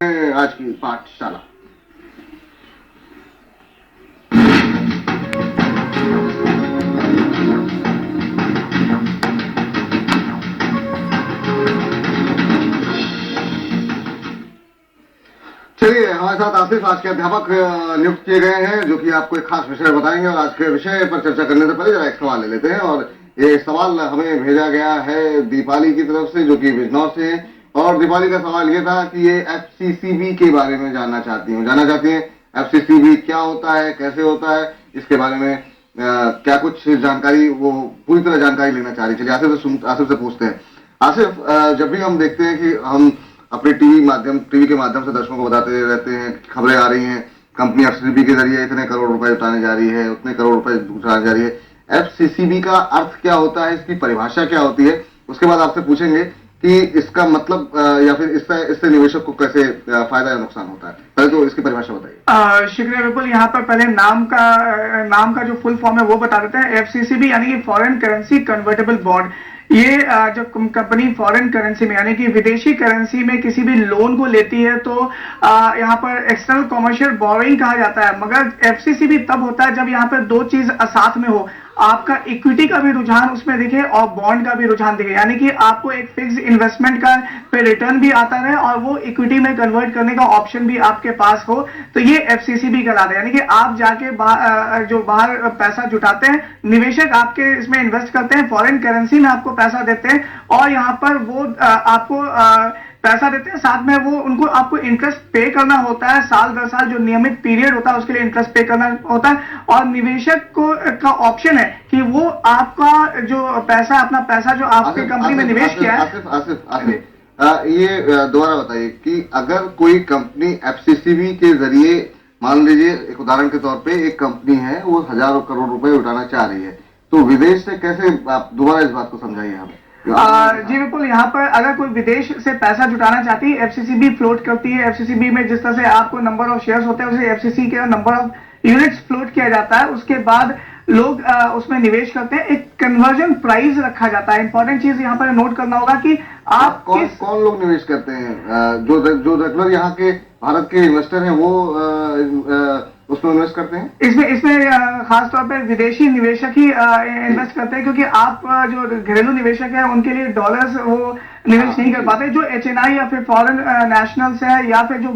आज की पाठशाला। चलिए, हमारे साथ आसिफ आज के अध्यापक नियुक्त किए गए हैं, जो कि आपको एक खास विषय बताएंगे। और आज के विषय पर चर्चा करने से पहले जरा एक सवाल ले लेते हैं। और ये सवाल हमें भेजा गया है दीपाली की तरफ से, जो कि बिजनौर से है। और दीपाली का सवाल ये था कि ये एफसीसीबी के बारे में जानना चाहती हैं। एफसीसीबी क्या होता है, कैसे होता है, इसके बारे में क्या कुछ जानकारी, वो पूरी तरह जानकारी लेना चाह रही। चलिए आसिफ से पूछते हैं। आसिफ, जब भी हम देखते हैं कि हम अपने टीवी के माध्यम से दर्शकों को बताते रहते हैं, खबरें आ रही हैं, कंपनी एफसीसीबी के जरिए इतने करोड़ रुपए उठाने जा रही है, उतने करोड़ रुपए उठाने जा रही है। एफसीसीबी का अर्थ क्या होता है, इसकी परिभाषा क्या होती है, उसके बाद आपसे पूछेंगे कि इसका मतलब या फिर इससे निवेशक को कैसे फायदा या नुकसान होता है। पहले तो इसकी परिभाषा बताइए। शुक्रिया विपुल। यहाँ पर पहले नाम का जो फुल फॉर्म है वो बता देते हैं। एफसीसीबी यानी कि फॉरेन करेंसी कन्वर्टेबल बॉन्ड। ये जो कंपनी फॉरेन करेंसी में यानी कि विदेशी करेंसी में किसी भी लोन को लेती है तो यहाँ पर एक्सटर्नल कॉमर्शियल बोरोइंग कहा जाता है। मगर एफसीसीबी तब होता है जब यहाँ पर दो चीज साथ में हो, आपका इक्विटी का भी रुझान उसमें दिखे और बॉन्ड का भी रुझान दिखे, यानी कि आपको एक फिक्स इन्वेस्टमेंट का पे रिटर्न भी आता रहे और वो इक्विटी में कन्वर्ट करने का ऑप्शन भी आपके पास हो। तो ये एफसीसीबी कहलाता है। यानी कि आप जाके बाहर पैसा जुटाते हैं, निवेशक आपके इसमें इन्वेस्ट करते हैं, फॉरेन करेंसी में आपको पैसा देते हैं और यहाँ पर वो आपको पैसा देते हैं, साथ में वो उनको आपको इंटरेस्ट पे करना होता है। साल दर साल जो नियमित पीरियड होता है उसके लिए इंटरेस्ट पे करना होता है। और निवेशक का ऑप्शन है कि वो आपका जो अपना पैसा जो आपकी कंपनी में निवेश किया है। आसिफ, ये दोबारा बताइए कि अगर कोई कंपनी एफसीसीबी के जरिए, मान लीजिए एक उदाहरण के तौर पे एक कंपनी है, वो हजारों करोड़ रुपए उठाना चाह रही है, तो विदेश से कैसे, आप दोबारा इस बात को समझाइए हमें। जी बिल्कुल। यहाँ पर अगर कोई विदेश से पैसा जुटाना चाहती है, एफसीसीबी फ्लोट करती है। एफसीसीबी में जिस तरह से आपको नंबर ऑफ शेयर्स होते हैं, उसे एफसीसी के नंबर ऑफ यूनिट्स फ्लोट किया जाता है। उसके बाद लोग उसमें निवेश करते हैं। एक कन्वर्जन प्राइस रखा जाता है। इंपॉर्टेंट चीज यहाँ पर नोट करना होगा कि आप कौन लोग निवेश करते हैं। जो रेगुलर यहाँ के भारत के इन्वेस्टर हैं वो उसमें इन्वेस्ट करते हैं। इसमें खास तौर पर विदेशी निवेशक ही इन्वेस्ट करते हैं, क्योंकि आप जो घरेलू निवेशक है उनके लिए डॉलर्स वो निवेश नहीं कर पाते। जो एचएनआई या फिर फॉरेन नेशनल्स है या फिर जो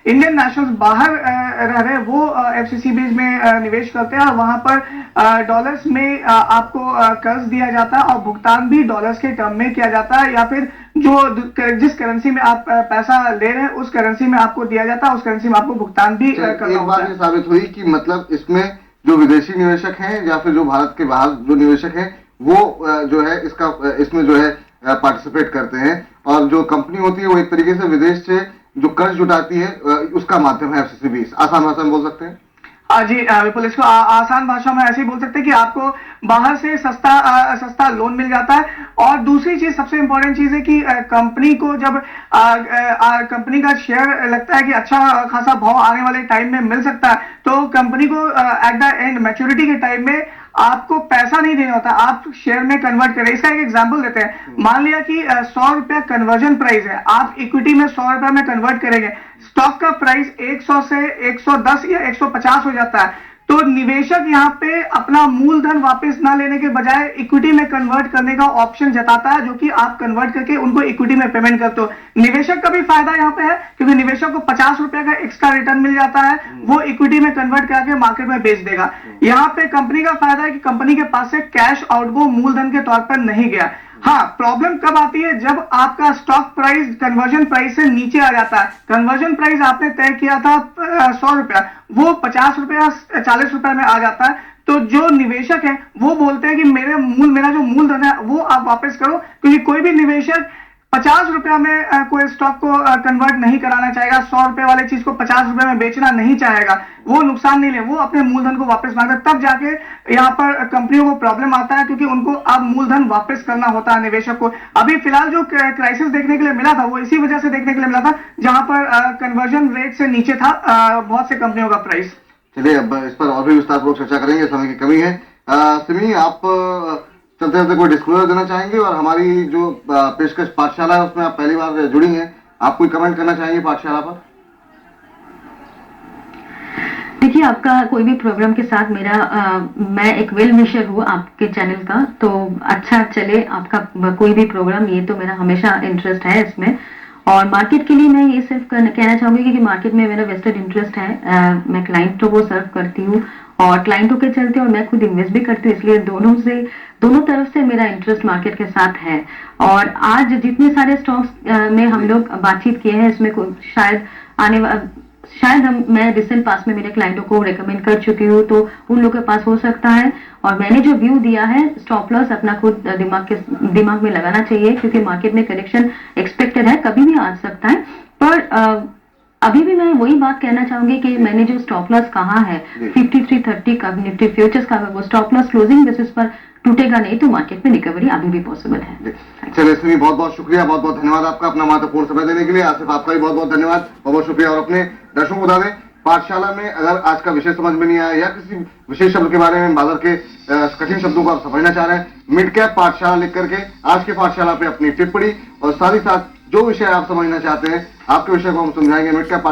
इंडियन नेशनल्स बाहर रह रहे हैं वो एफसीसीबी में निवेश करते हैं और वहां पर डॉलर्स में आपको कर्ज दिया जाता है और भुगतान भी डॉलर्स के टर्म में किया जाता है, या फिर जिस करेंसी में आप पैसा ले रहे हैं उस करेंसी में आपको दिया जाता है, उस करेंसी में आपको भुगतान भी करना होता है। एक बात ये साबित हुई कि मतलब इसमें जो विदेशी निवेशक हैं या फिर जो भारत के बाहर जो निवेशक हैं वो जो है इसमें जो है पार्टिसिपेट करते हैं। और जो कंपनी होती है वो एक तरीके से विदेश से जो कर्ज जुटाती है उसका माध्यम है एफसीसीबी। आसान भाषा में बोल सकते हैं। जी विपुल, इसको आसान भाषा में ऐसे ही बोल सकते हैं कि आपको बाहर से सस्ता लोन मिल जाता है। और दूसरी चीज, सबसे इंपॉर्टेंट चीज है कि कंपनी को जब कंपनी का शेयर लगता है कि अच्छा खासा भाव आने वाले टाइम में मिल सकता है, तो कंपनी को एट द एंड मैच्योरिटी के टाइम में आपको पैसा नहीं देना होता, आप शेयर में कन्वर्ट करें। इसका एक एग्जांपल देते हैं। मान लिया कि 100 रुपया कन्वर्जन प्राइस है, आप इक्विटी में 100 रुपया में कन्वर्ट करेंगे, स्टॉक का प्राइस 100 से 110 या 150 हो जाता है, तो निवेशक यहाँ पे अपना मूलधन वापस ना लेने के बजाय इक्विटी में कन्वर्ट करने का ऑप्शन जताता है, जो कि आप कन्वर्ट करके उनको इक्विटी में पेमेंट करते हो। निवेशक का भी फायदा यहाँ पे है, क्योंकि निवेशक को 50 रुपए का एक्स्ट्रा रिटर्न मिल जाता है, वो इक्विटी में कन्वर्ट करके मार्केट में बेच देगा। यहाँ पे कंपनी का फायदा है कि कंपनी के पास से कैश आउटगो मूलधन के तौर पर नहीं गया। हाँ, प्रॉब्लम कब आती है, जब आपका स्टॉक प्राइस कन्वर्जन प्राइस से नीचे आ जाता है। कन्वर्जन प्राइस आपने तय किया था 100 रुपया, वो 50 रुपया 40 रुपया में आ जाता है, तो जो निवेशक है वो बोलते हैं कि मेरा जो मूलधन है वो आप वापस करो, क्योंकि कोई भी निवेशक 50 रुपया में कोई स्टॉक को कन्वर्ट नहीं कराना चाहेगा। 100 रुपए वाले चीज को 50 रुपए में बेचना नहीं चाहेगा, वो नुकसान नहीं ले, वो अपने मूलधन को वापस मांगता है। तब जाके यहाँ पर कंपनियों को प्रॉब्लम आता है, क्योंकि उनको अब मूलधन वापस करना होता है निवेशक को। अभी फिलहाल जो क्राइसिस देखने के लिए मिला था वो इसी वजह से देखने के लिए मिला था, जहां पर कन्वर्जन रेट से नीचे था बहुत से कंपनियों का प्राइस। चलिए, अब इस पर और भी विस्तारपूर्वक चर्चा करेंगे, समय की कमी है। सिमी, आप चलते चलते कोई डिस्क्लोजर देना चाहेंगे, और हमारी जो पेशकश पाठशाला है उसमें आप पहली बार जुड़ी हैं, आप कोई कमेंट करना चाहेंगे पाठशाला पर? देखिए, आपका कोई भी प्रोग्राम के साथ मैं एक वेल विशर हूँ आपके चैनल का, तो अच्छा चले आपका कोई भी प्रोग्राम, ये तो मेरा हमेशा इंटरेस्ट है इसमें। और मार्केट के लिए मैं ये सिर्फ कहना चाहूंगी कि मार्केट में मेरा वेस्टेड इंटरेस्ट है। मैं क्लाइंटों को सर्व करती हूँ और क्लाइंटों के चलते और मैं खुद इन्वेस्ट भी करती हूँ, इसलिए दोनों तरफ से मेरा इंटरेस्ट मार्केट के साथ है। और आज जितने सारे स्टॉक्स में हम लोग बातचीत किए हैं, इसमें शायद मैं रिसेंट पास में मेरे क्लाइंटों को रेकमेंड कर चुकी हूँ, तो उन लोगों के पास हो सकता है। और मैंने जो व्यू दिया है, स्टॉप लॉस अपना खुद दिमाग में लगाना चाहिए, क्योंकि मार्केट में करेक्शन एक्सपेक्टेड है, कभी भी आ सकता है। पर अभी भी मैं वही बात कहना चाहूंगी कि मैंने जो स्टॉप लॉस कहा है 5330 का निफ्टी फ्यूचर्स का, वो स्टॉप लॉस क्लोजिंग बेसिस पर टूटेगा नहीं, तो मार्केट में रिकवरी अभी भी पॉसिबल है। चलिए इसमें बहुत बहुत शुक्रिया, बहुत बहुत धन्यवाद आपका अपना महत्वपूर्ण समय देने के लिए। आसिफ, आपका भी बहुत बहुत धन्यवाद, बहुत बहुत शुक्रिया। और अपने दर्शकों को बता दें, पाठशाला में अगर आज का विषय समझ में नहीं आया या किसी विशेष शब्द के बारे में, बाजार के कठिन शब्दों को आप समझना चाह रहे हैं, मिड कैप पाठशाला लिख करके आज के पाठशाला पे अपनी टिप्पणी और साथ ही साथ जो विषय आप समझना चाहते हैं, आपके विषय को हम समझाएंगे। Mid cap